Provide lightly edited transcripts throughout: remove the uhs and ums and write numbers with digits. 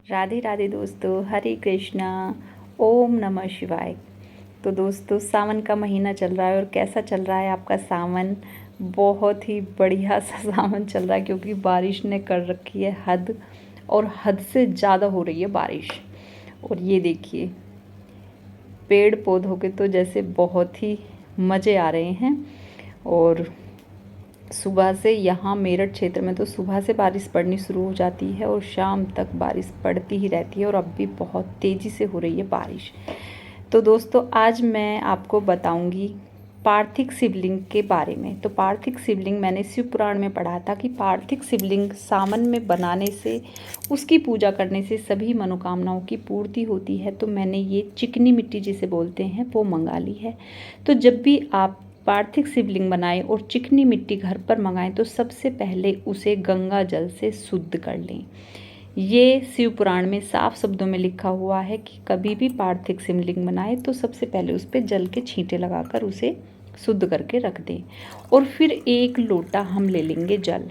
राधे राधे दोस्तों, हरे कृष्णा, ओम नमः शिवाय। तो दोस्तों, सावन का महीना चल रहा है और कैसा चल रहा है आपका सावन? बहुत ही बढ़िया सा सावन चल रहा है क्योंकि बारिश ने कर रखी है हद, और हद से ज़्यादा हो रही है बारिश। और ये देखिए, पेड़ पौधों के तो जैसे बहुत ही मज़े आ रहे हैं। और सुबह से यहाँ मेरठ क्षेत्र में तो सुबह से बारिश पड़नी शुरू हो जाती है और शाम तक बारिश पड़ती ही रहती है, और अब भी बहुत तेज़ी से हो रही है बारिश। तो दोस्तों, आज मैं आपको बताऊंगी पार्थिव शिवलिंग के बारे में। तो पार्थिव शिवलिंग मैंने शिव पुराण में पढ़ा था कि पार्थिव शिवलिंग सावन में बनाने से, उसकी पूजा करने से सभी मनोकामनाओं की पूर्ति होती है। तो मैंने ये चिकनी मिट्टी जिसे बोलते हैं वो मंगा ली है। तो जब भी आप पार्थिव शिवलिंग बनाएं और चिकनी मिट्टी घर पर मंगाएं तो सबसे पहले उसे गंगा जल से शुद्ध कर लें। ये शिव पुराण में साफ शब्दों में लिखा हुआ है कि कभी भी पार्थिव शिवलिंग बनाए तो सबसे पहले उस पर जल के छींटे लगाकर उसे शुद्ध करके रख दें। और फिर 1 लोटा हम ले लेंगे जल।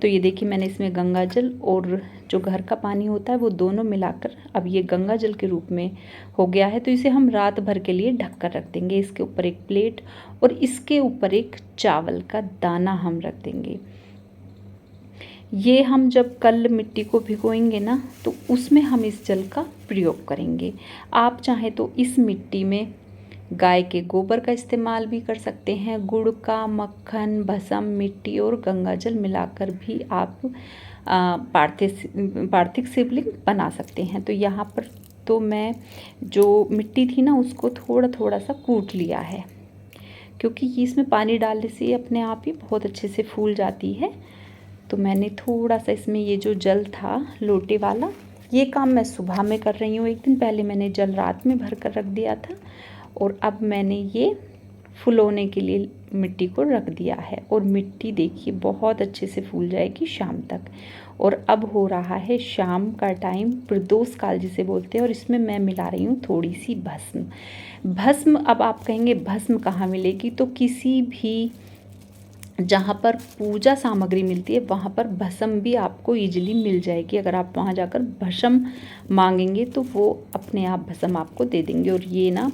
तो ये देखिए, मैंने इसमें गंगा जल और जो घर का पानी होता है वो दोनों मिलाकर अब ये गंगा जल के रूप में हो गया है। तो इसे हम रात भर के लिए ढक कर रख देंगे। इसके ऊपर एक प्लेट और इसके ऊपर एक चावल का दाना हम रख देंगे। ये हम जब कल मिट्टी को भिगोएंगे ना, तो उसमें हम इस जल का प्रयोग करेंगे। आप चाहें तो इस मिट्टी में गाय के गोबर का इस्तेमाल भी कर सकते हैं। गुड़ का, मक्खन, भस्म, मिट्टी और गंगा जल मिलाकर भी आप पार्थिव शिवलिंग बना सकते हैं। तो यहाँ पर तो मैं जो मिट्टी थी ना उसको थोड़ा थोड़ा सा कूट लिया है, क्योंकि इसमें पानी डालने से अपने आप ही बहुत अच्छे से फूल जाती है। तो मैंने थोड़ा सा इसमें ये जो जल था लोटे वाला, ये काम मैं सुबह में कर रही हूँ। एक दिन पहले मैंने जल रात में भर कर रख दिया था और अब मैंने ये फुलौने के लिए मिट्टी को रख दिया है। और मिट्टी देखिए बहुत अच्छे से फूल जाएगी शाम तक। और अब हो रहा है शाम का टाइम, प्रदोष काल जिसे बोलते हैं, और इसमें मैं मिला रही हूँ थोड़ी सी भस्म। भस्म, अब आप कहेंगे भस्म कहाँ मिलेगी? तो किसी भी जहाँ पर पूजा सामग्री मिलती है वहाँ पर भस्म भी आपको ईजिली मिल जाएगी। अगर आप वहाँ जाकर भस्म मांगेंगे तो वो अपने आप भस्म आपको दे देंगे। और ये ना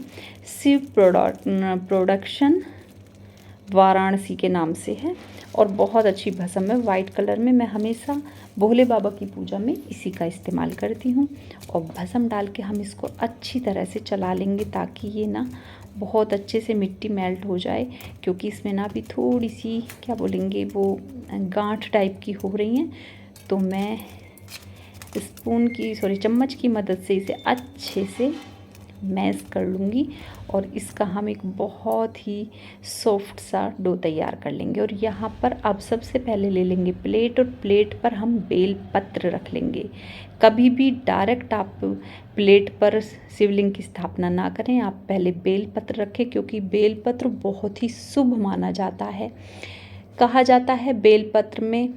शिव प्रोडक्शन वाराणसी के नाम से है और बहुत अच्छी भस्म है, वाइट कलर में। मैं हमेशा भोले बाबा की पूजा में इसी का इस्तेमाल करती हूँ। और भस्म डाल के हम इसको अच्छी तरह से चला लेंगे ताकि ये ना बहुत अच्छे से मिट्टी मेल्ट हो जाए, क्योंकि इसमें ना अभी थोड़ी सी क्या बोलेंगे वो गांठ टाइप की हो रही हैं। तो मैं चम्मच की मदद से इसे अच्छे से मैश कर लूँगी और इसका हम एक बहुत ही सॉफ्ट सा डो तैयार कर लेंगे। और यहाँ पर अब सबसे पहले ले लेंगे प्लेट, और प्लेट पर हम बेल पत्र रख लेंगे। कभी भी डायरेक्ट आप प्लेट पर शिवलिंग की स्थापना ना करें, आप पहले बेल पत्र रखें, क्योंकि बेल पत्र बहुत ही शुभ माना जाता है। कहा जाता है बेल पत्र में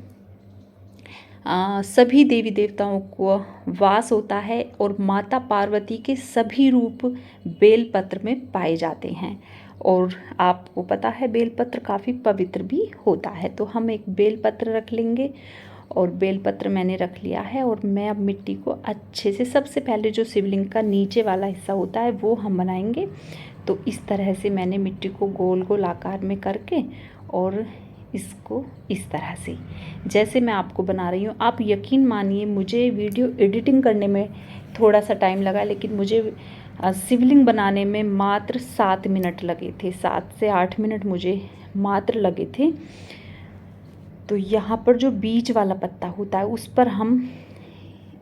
सभी देवी देवताओं को वास होता है और माता पार्वती के सभी रूप बेलपत्र में पाए जाते हैं। और आपको पता है बेलपत्र काफ़ी पवित्र भी होता है। तो हम एक बेलपत्र रख लेंगे और बेलपत्र मैंने रख लिया है। और मैं अब मिट्टी को अच्छे से, सबसे पहले जो शिवलिंग का नीचे वाला हिस्सा होता है वो हम बनाएंगे। तो इस तरह से मैंने मिट्टी को गोल गोल आकार में करके और इसको इस तरह से जैसे मैं आपको बना रही हूँ, आप यकीन मानिए मुझे वीडियो एडिटिंग करने में थोड़ा सा टाइम लगा, लेकिन मुझे शिवलिंग बनाने में मात्र 7 मिनट लगे थे। 7 से 8 मिनट मुझे मात्र लगे थे। तो यहाँ पर जो बीच वाला पत्ता होता है उस पर हम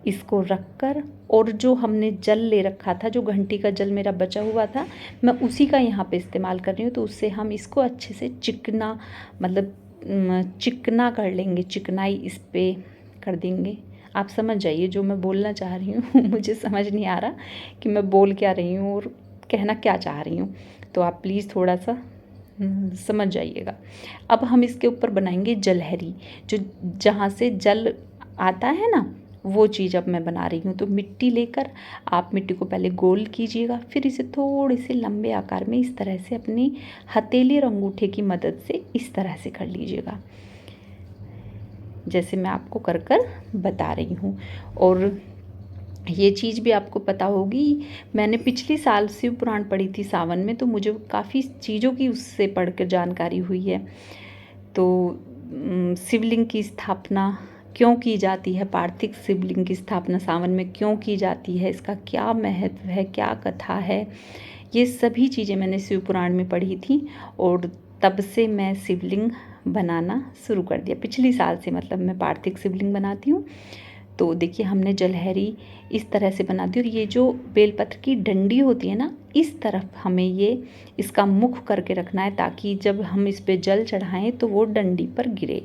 इसको रखकर, और जो हमने जल ले रखा था, जो घंटी का जल मेरा बचा हुआ था, मैं उसी का यहाँ पे इस्तेमाल कर रही हूँ। तो उससे हम इसको अच्छे से चिकना, मतलब चिकना कर लेंगे, चिकनाई इस पे कर देंगे। आप समझ जाइए जो मैं बोलना चाह रही हूँ। मुझे समझ नहीं आ रहा कि मैं बोल क्या रही हूँ और कहना क्या चाह रही हूँ, तो आप प्लीज़ थोड़ा सा समझ जाइएगा। अब हम इसके ऊपर बनाएंगे जलहरी, जो जहाँ से जल आता है ना, वो चीज़ अब मैं बना रही हूँ। तो मिट्टी लेकर आप मिट्टी को पहले गोल कीजिएगा, फिर इसे थोड़े से लंबे आकार में इस तरह से अपनी हथेली और अंगूठे की मदद से इस तरह से कर लीजिएगा, जैसे मैं आपको कर कर बता रही हूँ। और ये चीज़ भी आपको पता होगी, मैंने पिछली साल शिव पुराण पढ़ी थी सावन में, तो मुझे काफ़ी चीज़ों की उससे पढ़कर जानकारी हुई है। तो शिवलिंग की स्थापना क्यों की जाती है, पार्थिव शिवलिंग की स्थापना सावन में क्यों की जाती है, इसका क्या महत्व है, क्या कथा है, ये सभी चीज़ें मैंने शिव पुराण में पढ़ी थी। और तब से मैं शिवलिंग बनाना शुरू कर दिया, पिछली साल से मतलब मैं पार्थिव शिवलिंग बनाती हूँ। तो देखिए हमने जलहरी इस तरह से बना दी, और ये जो बेलपत्र की डंडी होती है ना, इस तरफ हमें ये इसका मुख करके रखना है, ताकि जब हम इस पे जल चढ़ाएं तो वो डंडी पर गिरे।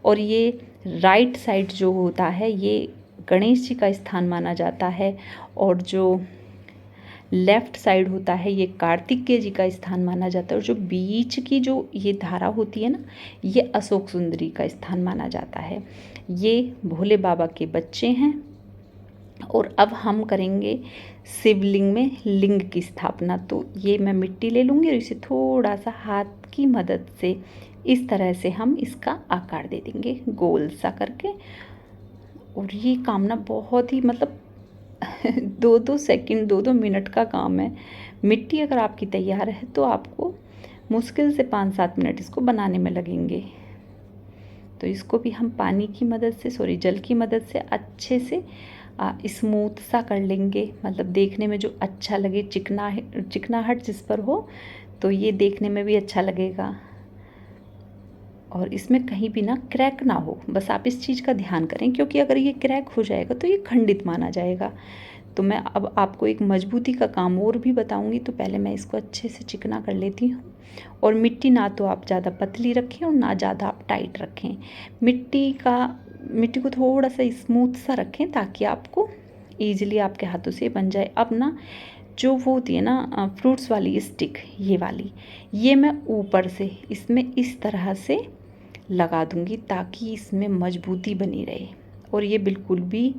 और ये राइट साइड जो होता है ये गणेश जी का स्थान माना जाता है, और जो लेफ्ट साइड होता है ये कार्तिकेय जी का स्थान माना जाता है, और जो बीच की जो ये धारा होती है ना, ये अशोक सुंदरी का स्थान माना जाता है। ये भोले बाबा के बच्चे हैं। और अब हम करेंगे शिवलिंग में लिंग की स्थापना। तो ये मैं मिट्टी ले लूँगी और इसे थोड़ा सा हाथ की मदद से इस तरह से हम इसका आकार दे देंगे गोल सा करके। और ये काम ना बहुत ही मतलब 2-2 सेकंड 2-2 मिनट का काम है। मिट्टी अगर आपकी तैयार है तो आपको मुश्किल से 5-7 मिनट इसको बनाने में लगेंगे। तो इसको भी हम पानी की मदद से जल की मदद से अच्छे से स्मूथ सा कर लेंगे, मतलब देखने में जो अच्छा लगे, चिकनाहट जिस पर हो, तो ये देखने में भी अच्छा लगेगा। और इसमें कहीं भी ना क्रैक ना हो, बस आप इस चीज़ का ध्यान करें, क्योंकि अगर ये क्रैक हो जाएगा तो ये खंडित माना जाएगा। तो मैं अब आपको एक मजबूती का काम और भी बताऊंगी, तो पहले मैं इसको अच्छे से चिकना कर लेती हूँ। और मिट्टी ना तो आप ज़्यादा पतली रखें और ना ज़्यादा आप टाइट रखें, मिट्टी को थोड़ा सा स्मूथ सा रखें, ताकि आपको ईजिली आपके हाथों से बन जाए। अब ना जो वो होती है ना फ्रूट्स वाली स्टिक, ये वाली, ये मैं ऊपर से इसमें इस तरह से लगा दूंगी, ताकि इसमें मजबूती बनी रहे। और ये बिल्कुल भी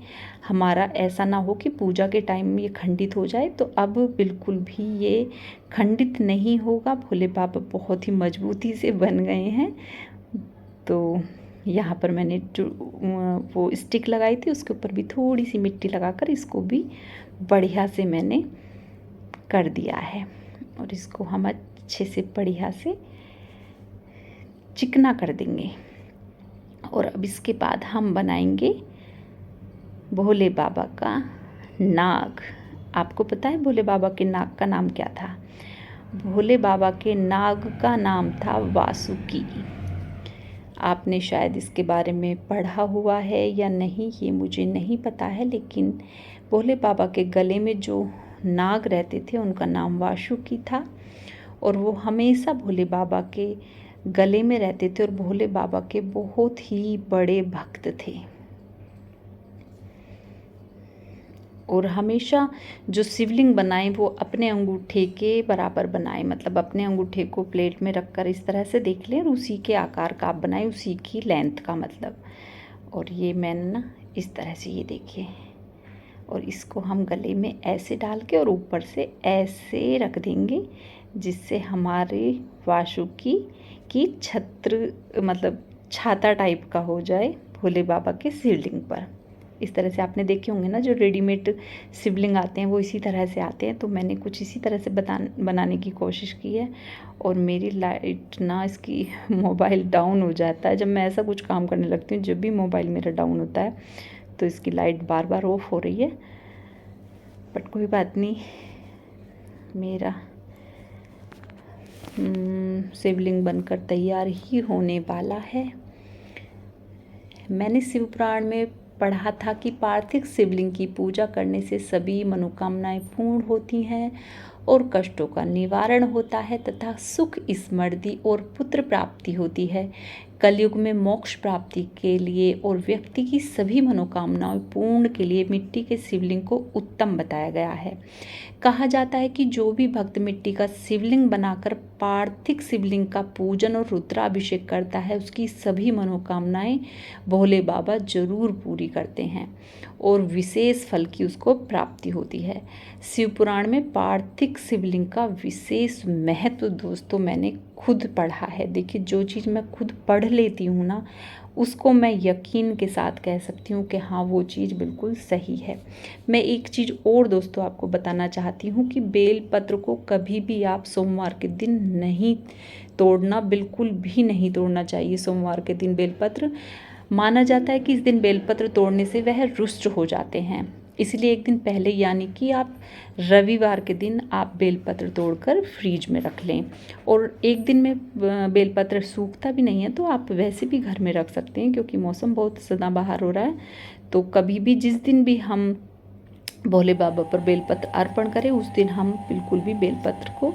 हमारा ऐसा ना हो कि पूजा के टाइम में ये खंडित हो जाए। तो अब बिल्कुल भी ये खंडित नहीं होगा, भोले बाबा बहुत ही मजबूती से बन गए हैं। तो यहाँ पर मैंने जो वो स्टिक लगाई थी उसके ऊपर भी थोड़ी सी मिट्टी लगाकर इसको भी बढ़िया से मैंने कर दिया है। और इसको हम अच्छे से बढ़िया से चिकना कर देंगे। और अब इसके बाद हम बनाएंगे भोले बाबा का नाग। आपको पता है भोले बाबा के नाग का नाम क्या था? भोले बाबा के नाग का नाम था वासुकी। आपने शायद इसके बारे में पढ़ा हुआ है या नहीं, ये मुझे नहीं पता है, लेकिन भोले बाबा के गले में जो नाग रहते थे उनका नाम वासुकी था। और वो हमेशा भोले बाबा के गले में रहते थे और भोले बाबा के बहुत ही बड़े भक्त थे। और हमेशा जो शिवलिंग बनाए वो अपने अंगूठे के बराबर बनाए, मतलब अपने अंगूठे को प्लेट में रखकर इस तरह से देख लें और उसी के आकार का आप बनाए, उसी की लेंथ का मतलब। और ये मैंने ना इस तरह से, ये देखिए, और इसको हम गले में ऐसे डाल के और ऊपर से ऐसे रख देंगे, जिससे हमारे वासुकी की छत्र मतलब छाता टाइप का हो जाए भोले बाबा के शिवलिंग पर। इस तरह से आपने देखे होंगे ना, जो रेडीमेड शिवलिंग आते हैं वो इसी तरह से आते हैं। तो मैंने कुछ इसी तरह से बनाने की कोशिश की है। और मेरी लाइट ना, इसकी मोबाइल डाउन हो जाता है जब मैं ऐसा कुछ काम करने लगती हूँ। जब भी मोबाइल मेरा डाउन होता है तो इसकी लाइट बार बार ऑफ हो रही है, बट कोई बात नहीं, मेरा शिवलिंग बनकर तैयार ही होने वाला है। मैंने शिव पुराण में पढ़ा था कि पार्थिव शिवलिंग की पूजा करने से सभी मनोकामनाएं पूर्ण होती हैं और कष्टों का निवारण होता है तथा सुख, समृद्धि और पुत्र प्राप्ति होती है। कलयुग में मोक्ष प्राप्ति के लिए और व्यक्ति की सभी मनोकामनाएं पूर्ण के लिए मिट्टी के शिवलिंग को उत्तम बताया गया है। कहा जाता है कि जो भी भक्त मिट्टी का शिवलिंग बनाकर पार्थिव शिवलिंग का पूजन और रुद्राभिषेक करता है, उसकी सभी मनोकामनाएं भोले बाबा जरूर पूरी करते हैं। और विशेष फल की उसको प्राप्ति होती है। शिव पुराण में पार्थिव शिवलिंग का विशेष महत्व दोस्तों मैंने खुद पढ़ा है। देखिए, जो चीज़ मैं खुद पढ़ लेती हूँ ना, उसको मैं यकीन के साथ कह सकती हूँ कि हाँ, वो चीज़ बिल्कुल सही है। मैं एक चीज़ और दोस्तों आपको बताना चाहती हूँ कि बेल पत्र को कभी भी आप सोमवार के दिन नहीं तोड़ना, बिल्कुल भी नहीं तोड़ना चाहिए। सोमवार के दिन बेलपत्र माना जाता है कि इस दिन बेलपत्र तोड़ने से वह रुष्ट हो जाते हैं, इसलिए एक दिन पहले यानी कि आप रविवार के दिन आप बेलपत्र तोड़कर फ्रीज में रख लें। और एक दिन में बेलपत्र सूखता भी नहीं है तो आप वैसे भी घर में रख सकते हैं, क्योंकि मौसम बहुत सदाबहार हो रहा है। तो कभी भी जिस दिन भी हम भोले बाबा पर बेलपत्र अर्पण करें, उस दिन हम बिल्कुल भी बेलपत्र को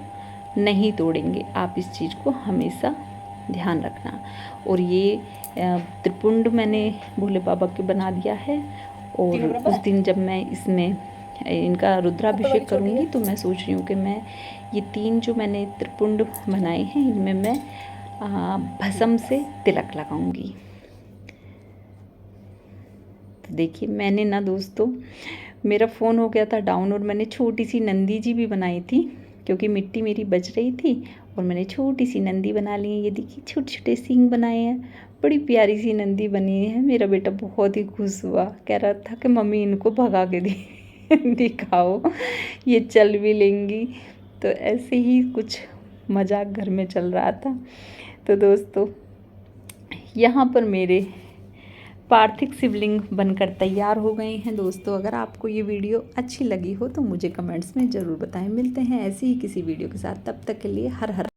नहीं तोड़ेंगे। आप इस चीज़ को हमेशा ध्यान रखना। और ये त्रिपुंड मैंने भोले बाबा के बना दिया है, और उस दिन जब मैं इसमें इनका रुद्राभिषेक करूँगी तो मैं सोच रही हूँ कि मैं ये 3 जो मैंने त्रिपुंड बनाए हैं, इनमें मैं भस्म से तिलक लगाऊंगी। तो देखिए, मैंने ना दोस्तों, मेरा फ़ोन हो गया था डाउन और मैंने छोटी सी नंदी जी भी बनाई थी, क्योंकि मिट्टी मेरी बच रही थी और मैंने छोटी सी नंदी बना ली है। ये देखिए, छोटे छोटे सींग बनाए हैं, बड़ी प्यारी सी नंदी बनी है। मेरा बेटा बहुत ही खुश हुआ, कह रहा था कि मम्मी इनको भगा के दिखाओ, ये चल भी लेंगी। तो ऐसे ही कुछ मजाक घर में चल रहा था। तो दोस्तों, यहाँ पर मेरे पार्थिव शिवलिंग बनकर तैयार हो गए हैं। दोस्तों, अगर आपको ये वीडियो अच्छी लगी हो तो मुझे कमेंट्स में ज़रूर बताएं। मिलते हैं ऐसे ही किसी वीडियो के साथ, तब तक के लिए हर हर